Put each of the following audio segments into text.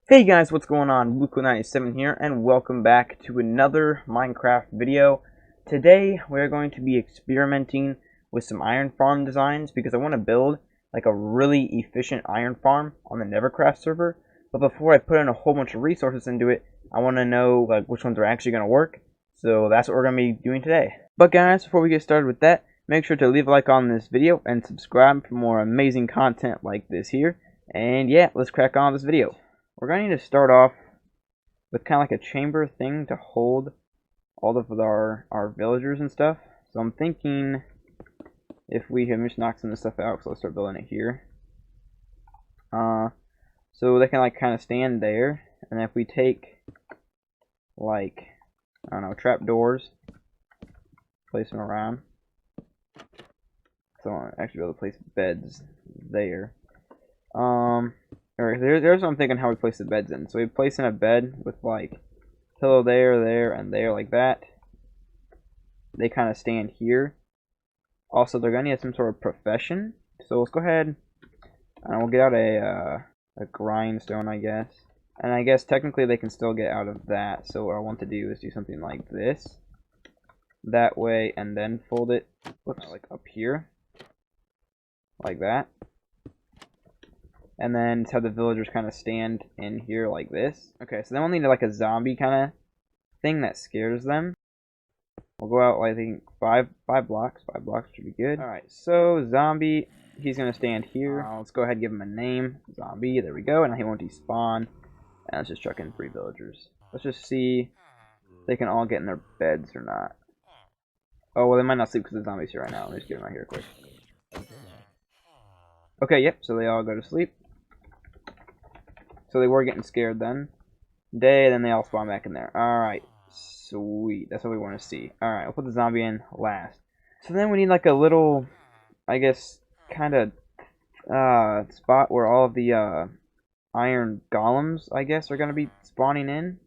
Hey guys, what's going on? Blueco97 here, and welcome back to another Minecraft video. Today, we're going to be experimenting with some iron farm designs because I want to build like a really efficient iron farm on the Nevercraft server. But before I put in a whole bunch of resources into it, I want to know like which ones are actually going to work. So that's what we're going to be doing today. But guys, before we get started with that, make sure to leave a like on this video and subscribe for more amazing content like this here. And yeah, let's crack on with this video. We're going to need to start off with kind of like a chamber thing to hold all of our villagers and stuff. So I'm thinking if we can just knock some of this stuff out, so let's start building it here. So they can like kind of stand there, and if we take like, I don't know, trap doors, place them around. So I'll actually be able to place beds there. There's what I'm thinking how we place the beds in. So we place in a bed with like pillow there, and there like that. They kind of stand here. Also, they're gonna need some sort of profession. So let's go ahead and we'll get out a grindstone, I guess. And I guess technically they can still get out of that. So what I want to do is do something like this, that way, and then fold it. Whoops, like up here, like that. And then have the villagers kind of stand in here like this. Okay, so then we'll need like a zombie kind of thing that scares them. We'll go out, I think, five blocks. 5 blocks should be good. Alright, so zombie, he's going to stand here. Let's go ahead and give him a name. Zombie, there we go. And he won't despawn. And let's just chuck in 3 villagers. Let's just see if they can all get in their beds or not. Oh, well, they might not sleep because the zombie's here right now. Let me just get him right here quick. Okay, yep, so they all go to sleep. So they were getting scared then. Then they all spawn back in there. Alright, sweet. That's what we want to see. Alright, I'll put the zombie in last. So then we need like a little, I guess, kind of spot where all of the iron golems, I guess, are going to be spawning in.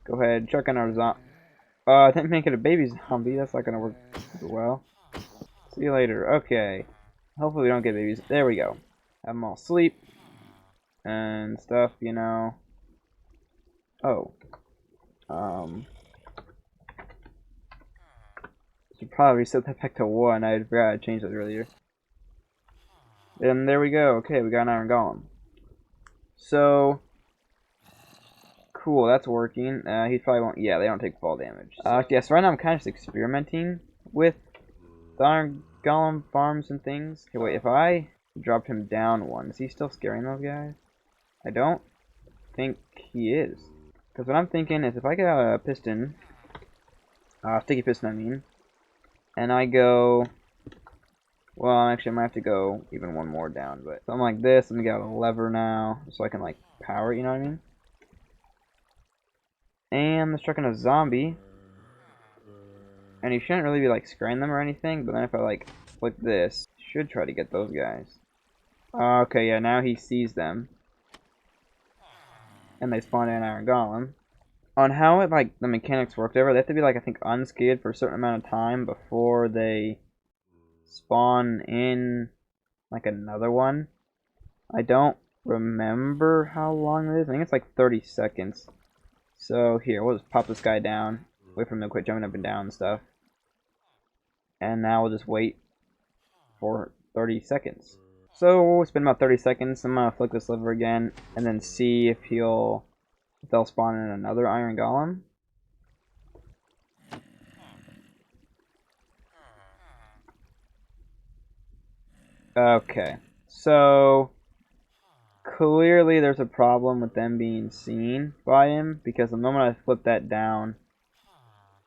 Go ahead, chuck in our zombie. I didn't make it a baby zombie. That's not gonna work super well. See you later. Okay. Hopefully we don't get babies. There we go. Have them all sleep and stuff, you know. Oh. Should probably reset that back to 1. I forgot I changed that earlier. And there we go. Okay, we got an iron golem. So cool, that's working. He probably won't. Yeah, they don't take fall damage. Yeah, so right now I'm kind of just experimenting with the iron golem farms and things. Okay, wait, if I drop him down 1, is he still scaring those guys? I don't think he is. Because what I'm thinking is if I get out a piston, sticky piston I mean, and I go, well, actually I might have to go even 1 more down, but something like this. Let me get out a lever now, so I can like power it, you know what I mean? And let's chuck in a zombie. And he shouldn't really be like scaring them or anything, but then if I like flick this, should try to get those guys. Okay, yeah, now he sees them. And they spawn in an iron golem. On how it like the mechanics worked over, they have to be like I think unscathed for a certain amount of time before they spawn in like another one. I don't remember how long it is. I think it's like 30 seconds. So here, we'll just pop this guy down. Wait for him to quit jumping up and down and stuff. And now we'll just wait for 30 seconds. So it's been about 30 seconds. I'm gonna flick this lever again and then see if they'll spawn in another iron golem. Okay, so clearly there's a problem with them being seen by him, because the moment I flip that down,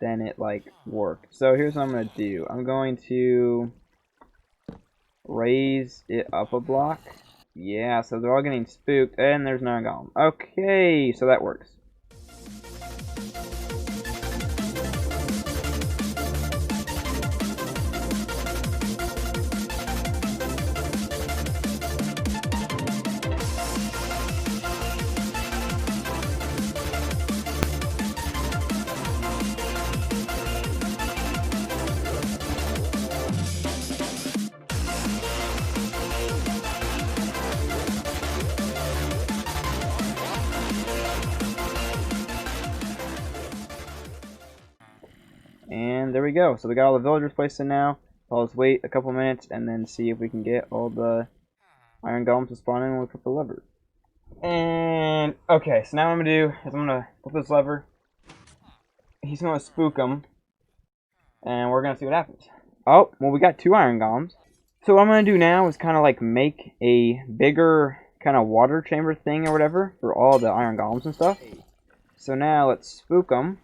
then it like worked. So here's what I'm gonna do. I'm going to raise it up a block Yeah, so they're all getting spooked, and there's an iron golem. Okay, so that works. And there we go. So we got all the villagers placed in now. So let's wait a couple minutes and then see if we can get all the iron golems to spawn in when we flip the lever. And okay, so now what I'm gonna do is I'm gonna flip this lever. He's gonna spook him, and we're gonna see what happens. Oh, well, we got 2 iron golems. So what I'm gonna do now is kind of like make a bigger kind of water chamber thing or whatever for all the iron golems and stuff. So now let's spook them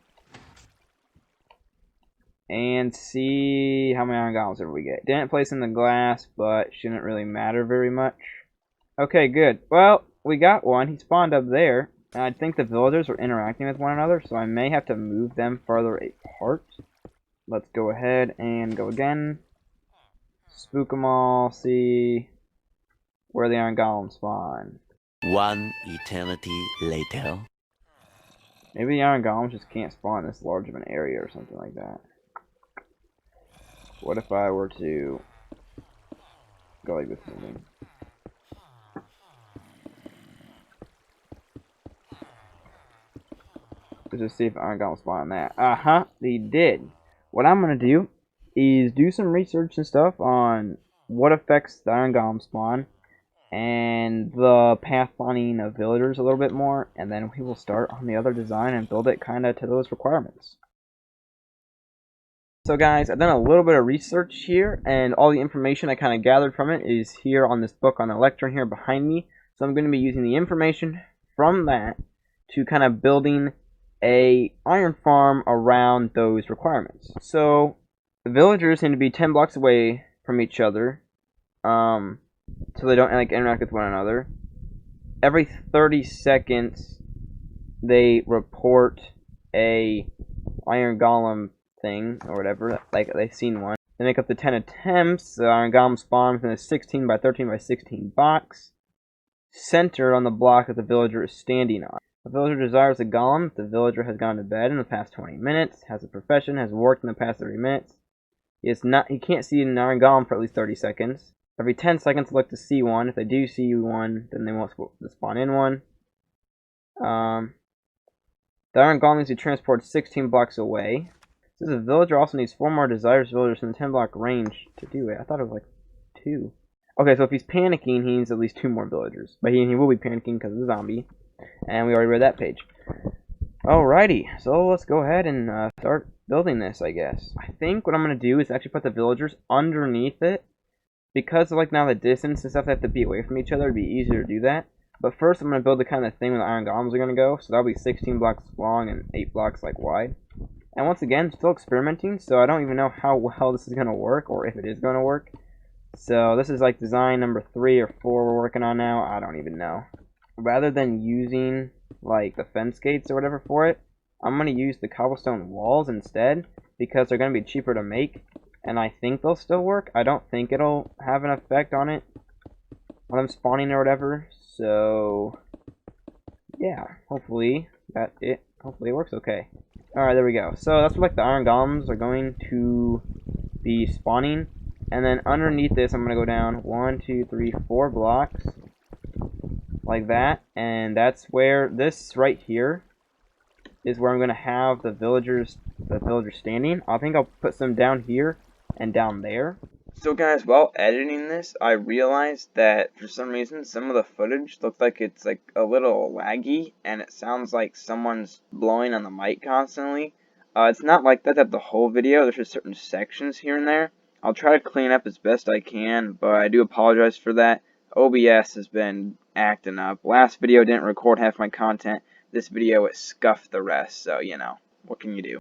and see how many iron golems ever we get. Didn't place in the glass, but shouldn't really matter very much. Okay, good. Well, we got one. He spawned up there. And I think the villagers are interacting with one another, so I may have to move them farther apart. Let's go ahead and go again. Spook them all. See where the iron golems spawn. One eternity later. Maybe the iron golems just can't spawn in this large of an area or something like that. What if I were to go like this? Maybe? Let's just see if iron golems spawn on that. They did. What I'm gonna do is do some research and stuff on what affects the iron golem spawn and the path spawning of villagers a little bit more, and then we will start on the other design and build it kind of to those requirements. So guys, I've done a little bit of research here, and all the information I kind of gathered from it is here on this book on the lectern here behind me. So I'm going to be using the information from that to kind of building a iron farm around those requirements. So the villagers need to be 10 blocks away from each other, so they don't like interact with one another. Every 30 seconds, they report a iron golem thing or whatever, like they've seen one. They make up to 10 attempts. The iron golem spawns in a 16 by 13 by 16 box, centered on the block that the villager is standing on. The villager desires a golem. The villager has gone to bed in the past 20 minutes, has a profession, has worked in the past 30 minutes. He can't see an iron golem for at least 30 seconds. Every 10 seconds, look to see one. If they do see one, then they won't spawn in one. The iron golem needs to transport 16 blocks away. It says a villager also needs 4 more desirous villagers in the 10 block range to do it. I thought it was like 2. Okay, so if he's panicking, he needs at least 2 more villagers. But he will be panicking because of the zombie. And we already read that page. Alrighty, so let's go ahead and start building this, I guess. I think what I'm going to do is actually put the villagers underneath it. Because of like now the distance and stuff, they have to be away from each other. It'd be easier to do that. But first I'm going to build the kind of thing where the iron golems are going to go. So that'll be 16 blocks long and 8 blocks like wide. And once again, still experimenting, so I don't even know how well this is going to work, or if it is going to work. So this is like design number 3 or 4 we're working on now. I don't even know. Rather than using like the fence gates or whatever for it, I'm going to use the cobblestone walls instead, because they're going to be cheaper to make. And I think they'll still work. I don't think it'll have an effect on it, on them spawning or whatever. So yeah, hopefully it works okay. Alright, there we go. So that's where like the iron golems are going to be spawning. And then underneath this, I'm going to go down 1, 2, 3, 4 blocks. Like that. And that's where this right here is where I'm going to have the villagers standing. I think I'll put some down here and down there. So guys, while editing this, I realized that for some reason some of the footage looks like it's like a little laggy, and it sounds like someone's blowing on the mic constantly. It's not like that the whole video. There's just certain sections here and there. I'll try to clean up as best I can, but I do apologize for that. OBS has been acting up. Last video didn't record half my content. This video it scuffed the rest, so you know, what can you do?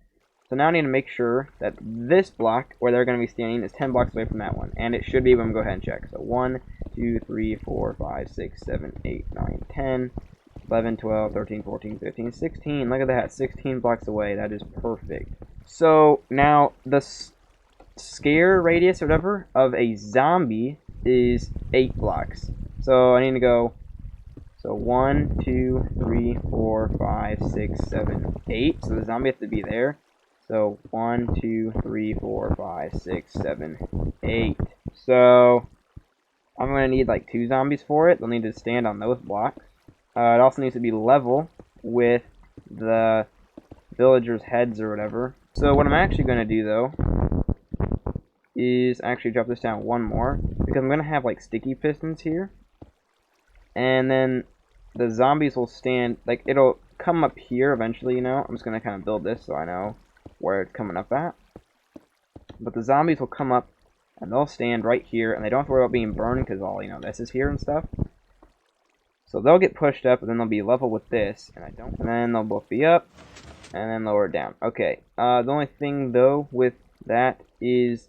So now I need to make sure that this block, where they're going to be standing, is 10 blocks away from that one. And it should be when we go ahead and check. So 1, 2, 3, 4, 5, 6, 7, 8, 9, 10, 11, 12, 13, 14, 15, 16. Look at that, 16 blocks away. That is perfect. So now the scare radius or whatever of a zombie is 8 blocks. So I need to go, so 1, 2, 3, 4, 5, 6, 7, 8. So the zombie has to be there. So 1, 2, 3, 4, 5, 6, 7, 8. So I'm going to need like 2 zombies for it. They'll need to stand on those blocks. It also needs to be level with the villagers' heads or whatever. So what I'm actually going to do though is actually drop this down one more, because I'm going to have like sticky pistons here. And then the zombies will stand, like it'll come up here eventually, you know. I'm just going to kind of build this so I know where it's coming up at. But the zombies will come up and they'll stand right here, and they don't have to worry about being burned because all, you know, this is here and stuff. So they'll get pushed up, and then they'll be level with this, and then they'll both be up, and then lower down. Okay, the only thing, though, with that is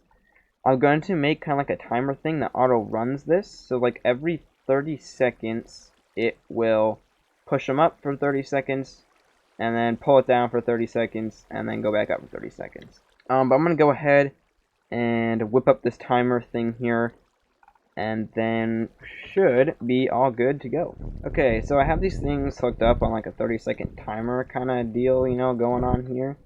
I'm going to make kind of like a timer thing that auto-runs this. So, like, every 30 seconds, it will push them up for 30 seconds, and then pull it down for 30 seconds, and then go back up for 30 seconds. But I'm going to go ahead and whip up this timer thing here, and then should be all good to go. Okay, so I have these things hooked up on like a 30-second timer kind of deal, you know, going on here.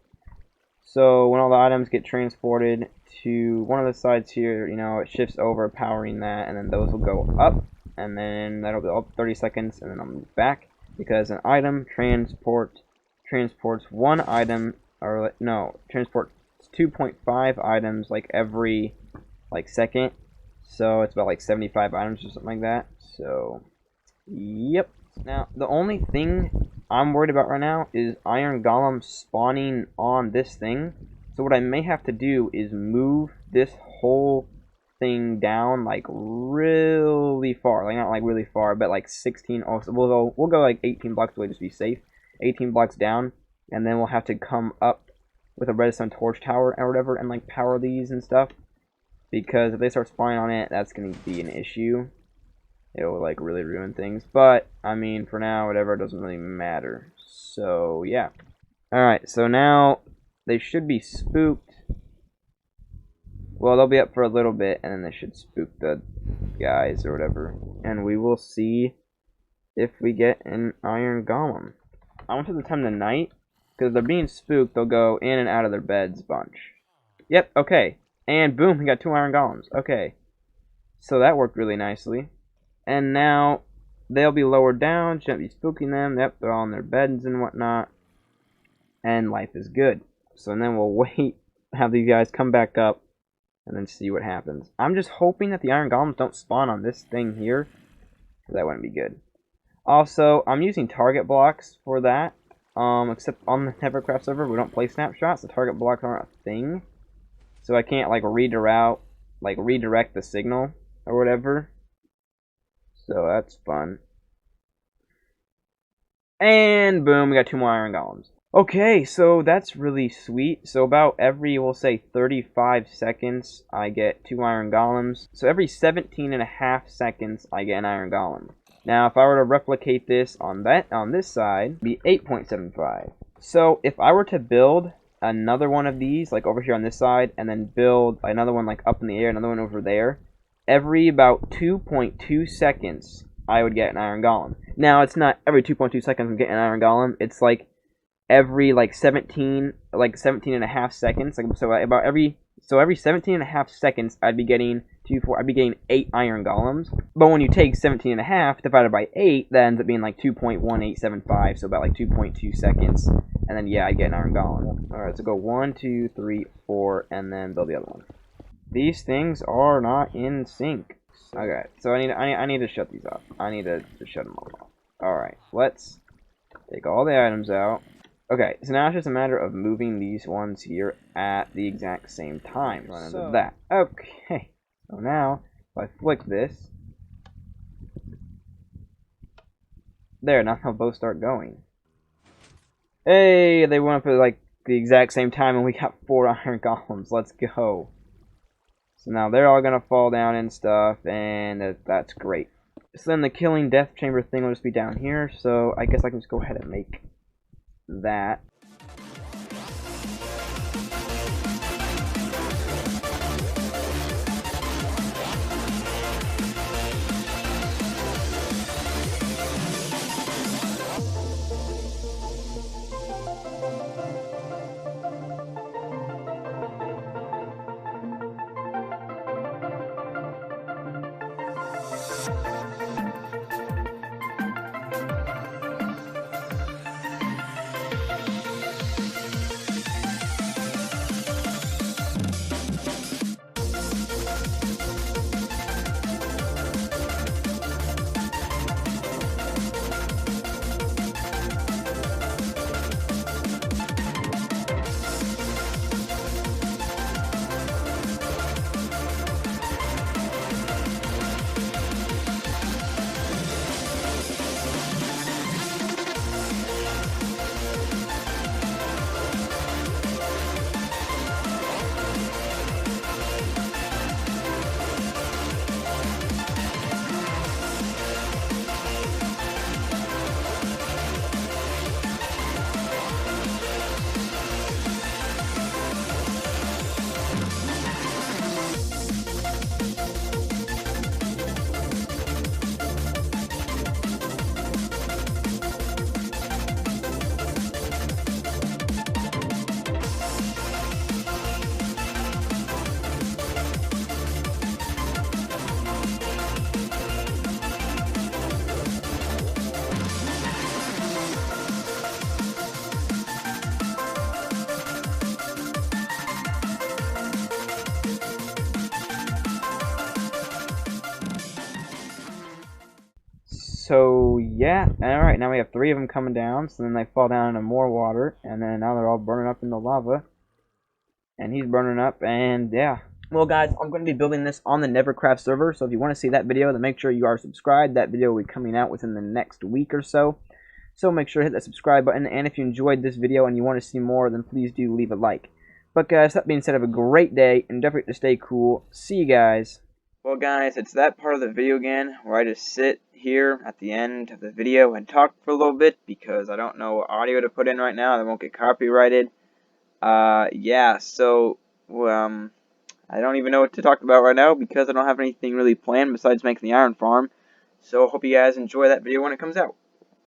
So when all the items get transported to one of the sides here, you know, it shifts over, powering that, and then those will go up, and then that'll be up 30 seconds, and then I'll move back, because an item transports one item, or no, transports 2.5 items like every like second. So it's about like 75 items or something like that. So, yep. Now, the only thing I'm worried about right now is iron golems spawning on this thing. So what I may have to do is move this whole thing down like really far. Like not like really far, but like 16. Oh, so we'll go like 18 blocks away just to be safe. 18 blocks down, and then we'll have to come up with a redstone torch tower or whatever and like power these and stuff. Because if they start spawning on it, that's going to be an issue. It will, like, really ruin things. But, I mean, for now, whatever, it doesn't really matter. So, yeah. Alright, so now they should be spooked. Well, they'll be up for a little bit, and then they should spook the guys or whatever. And we will see if we get an iron golem. I want to the time of the night, because they're being spooked, they'll go in and out of their beds a bunch. Yep, okay. And boom, we got 2 iron golems. Okay. So that worked really nicely. And now they'll be lowered down. Shouldn't be spooking them. Yep, they're all in their beds and whatnot. And life is good. So then we'll wait, have these guys come back up, and then see what happens. I'm just hoping that the iron golems don't spawn on this thing here. That wouldn't be good. Also, I'm using target blocks for that. Except on the Nevercraft server, we don't play snapshots. The target blocks aren't a thing. So I can't like redirect the signal or whatever. So that's fun. And boom, we got 2 more iron golems. Okay, so that's really sweet. So about every, we'll say 35 seconds, I get 2 iron golems. So every 17.5 seconds, I get an iron golem. Now, if I were to replicate this on this side, it'd be 8.75. So if I were to build another one of these, like over here on this side, and then build another one like up in the air, another one over there, every about 2.2 seconds, I would get an iron golem. Now, it's not every 2.2 seconds I'm getting an iron golem. It's like every like 17.5 seconds. Like so, every 17.5 seconds, I'd be getting 8 iron golems. But when you take 17.5 divided by 8, that ends up being like 2.1875. So about like 2.2 seconds. And then, yeah, I get an iron golem. Alright, so go 1, 2, 3, 4, and then build the other one. These things are not in sync. Okay, so I need to shut these off. I need to shut them all off. Alright, let's take all the items out. Okay, so now it's just a matter of moving these ones here at the exact same time. Run into that. Okay, so now, if I flick this, there, now they'll both start going. Hey, they went up at like the exact same time, and we got 4 iron golems. Let's go. So now they're all gonna fall down and stuff, and that's great. So then the killing death chamber thing will just be down here, so I guess I can just go ahead and make that. So yeah, alright, now we have 3 of them coming down, so then they fall down into more water, and then now they're all burning up in the lava. And he's burning up, and yeah. Well guys, I'm going to be building this on the Nevercraft server, so if you want to see that video, then make sure you are subscribed. That video will be coming out within the next week or so. So make sure to hit that subscribe button, and if you enjoyed this video and you want to see more, then please do leave a like. But guys, that being said, have a great day, and don't forget to stay cool. See you guys. Well guys, it's that part of the video again where I just sit here at the end of the video and talk for a little bit because I don't know what audio to put in right now that won't get copyrighted. Yeah, so I don't even know what to talk about right now because I don't have anything really planned besides making the iron farm. So I hope you guys enjoy that video when it comes out.